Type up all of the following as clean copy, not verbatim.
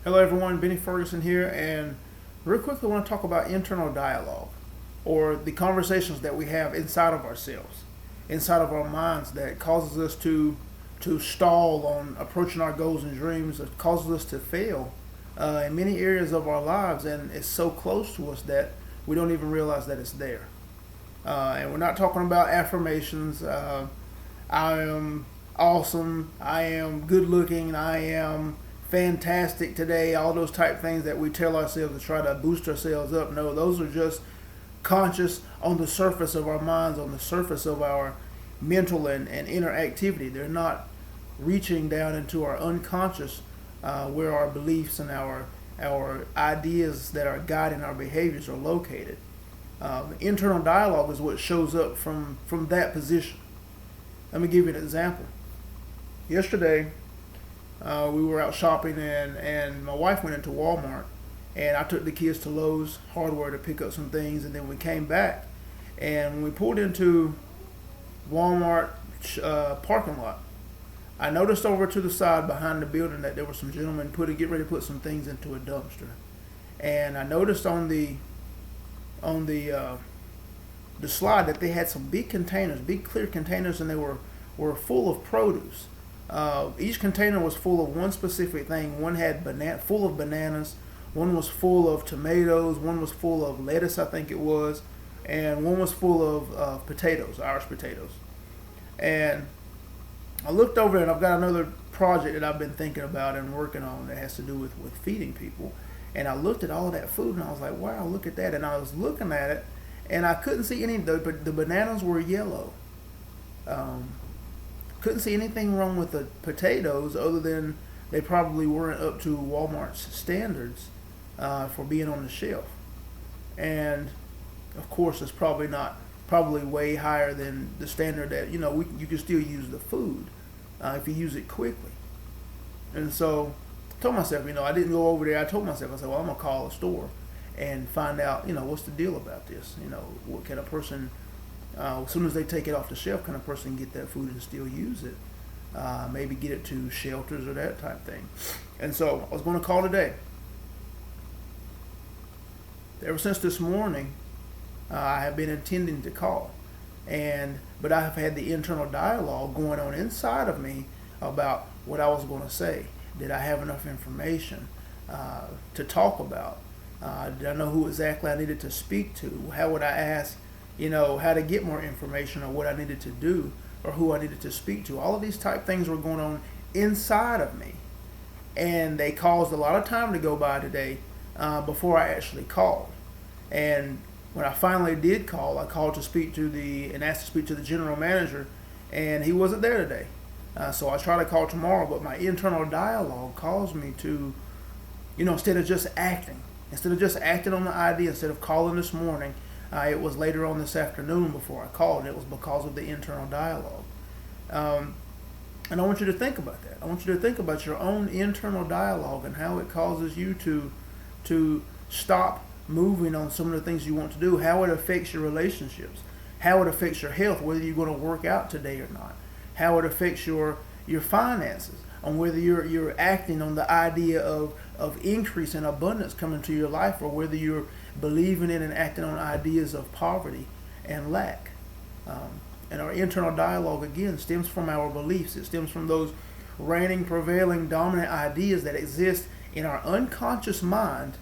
Hello everyone, Benny Ferguson here, and real quickly I want to talk about internal dialogue, or the conversations that we have inside of ourselves, inside of our minds that causes us to stall on approaching our goals and dreams. It causes us to fail in many areas of our lives, and it's so close to us that we don't even realize that it's there. And we're not talking about affirmations. I am awesome. I am good looking. I am fantastic today. All those type things that we tell ourselves to try to boost ourselves up. No, those are just conscious on the surface of our minds, on the surface of our mental and inner activity. They're not reaching down into our unconscious, where our beliefs and our ideas that are guiding our behaviors are located. Internal dialogue is what shows up from that position. Let me give you an example. Yesterday, we were out shopping, and my wife went into Walmart, and I took the kids to Lowe's Hardware to pick up some things, and then we came back, and when we pulled into Walmart parking lot, I noticed over to the side behind the building that there were some gentlemen get ready to put some things into a dumpster, and I noticed on the slide that they had some big containers, big clear containers, and they were full of produce. Each container was full of one specific thing. One had full of bananas, one was full of tomatoes, one was full of lettuce, I think it was, and one was full of potatoes, Irish potatoes. And I looked over, and I've got another project that I've been thinking about and working on that has to do with feeding people. And I looked at all of that food, and I was like, wow, look at that. And I was looking at it, and I couldn't see the bananas were yellow. Couldn't see anything wrong with the potatoes other than they probably weren't up to Walmart's standards for being on the shelf. And of course, it's probably way higher than the standard that you can still use the food if you use it quickly. And so I told myself, I didn't go over there. I told myself, I said, well, I'm gonna call a store and find out, what's the deal about this. What can a person as soon as they take it off the shelf, can a person get that food and still use it? Maybe get it to shelters or that type thing. And so I was going to call today. Ever since this morning, I have been intending to call, but I have had the internal dialogue going on inside of me about what I was going to say. Did I have enough information to talk about? Did I know who exactly I needed to speak to? How would I ask? How to get more information or what I needed to do or who I needed to speak to. All of these type things were going on inside of me. And they caused a lot of time to go by today before I actually called. And when I finally did call, I called to speak to and asked to speak to the general manager, and he wasn't there today. So I tried to call tomorrow, but my internal dialogue caused me to, instead of just acting on the idea, instead of calling this morning, it was later on this afternoon before I called. It was because of the internal dialogue. And I want you to think about that. I want you to think about your own internal dialogue and how it causes you to stop moving on some of the things you want to do, how it affects your relationships, how it affects your health, whether you're going to work out today or not, how it affects your finances, on whether you're acting on the idea of increase and abundance coming to your life, or whether you're believing in and acting on ideas of poverty and lack. And our internal dialogue, again, stems from our beliefs. It stems from those reigning, prevailing, dominant ideas that exist in our unconscious mind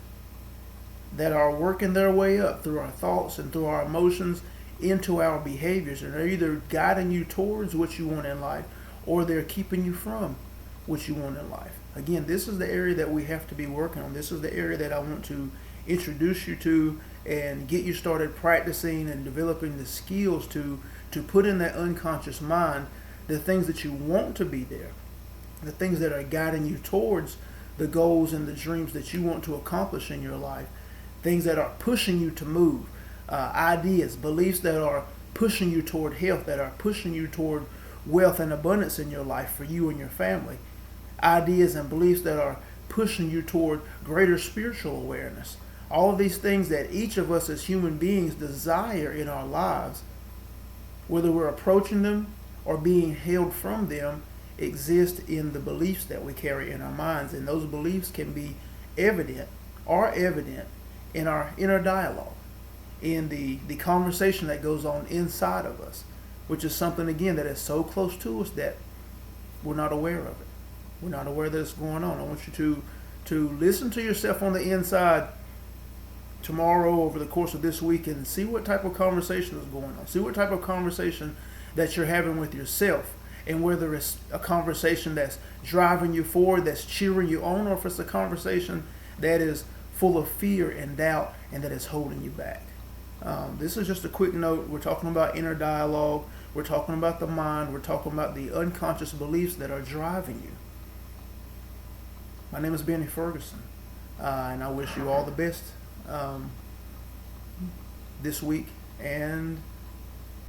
that are working their way up through our thoughts and through our emotions into our behaviors. And they're either guiding you towards what you want in life, or they're keeping you from what you want in life. Again, this is the area that we have to be working on. This is the area that I want to introduce you to and get you started practicing and developing the skills to put in that unconscious mind the things that you want to be there, the things that are guiding you towards the goals and the dreams that you want to accomplish in your life, things that are pushing you to move, ideas, beliefs that are pushing you toward health, that are pushing you toward wealth and abundance in your life for you and your family, ideas and beliefs that are pushing you toward greater spiritual awareness. All of these things that each of us as human beings desire in our lives, whether we're approaching them or being held from them, exist in the beliefs that we carry in our minds. And those beliefs can be evident in our inner dialogue, in the conversation that goes on inside of us, which is something, again, that is so close to us that we're not aware of it. We're not aware that it's going on. I want you to listen to yourself on the inside tomorrow, over the course of this week, and see what type of conversation is going on. See what type of conversation that you're having with yourself, and whether it's a conversation that's driving you forward, that's cheering you on, or if it's a conversation that is full of fear and doubt and that is holding you back. This is just a quick note. We're talking about inner dialogue. We're talking about the mind. We're talking about the unconscious beliefs that are driving you. My name is Benny Ferguson, and I wish you all the best this week, and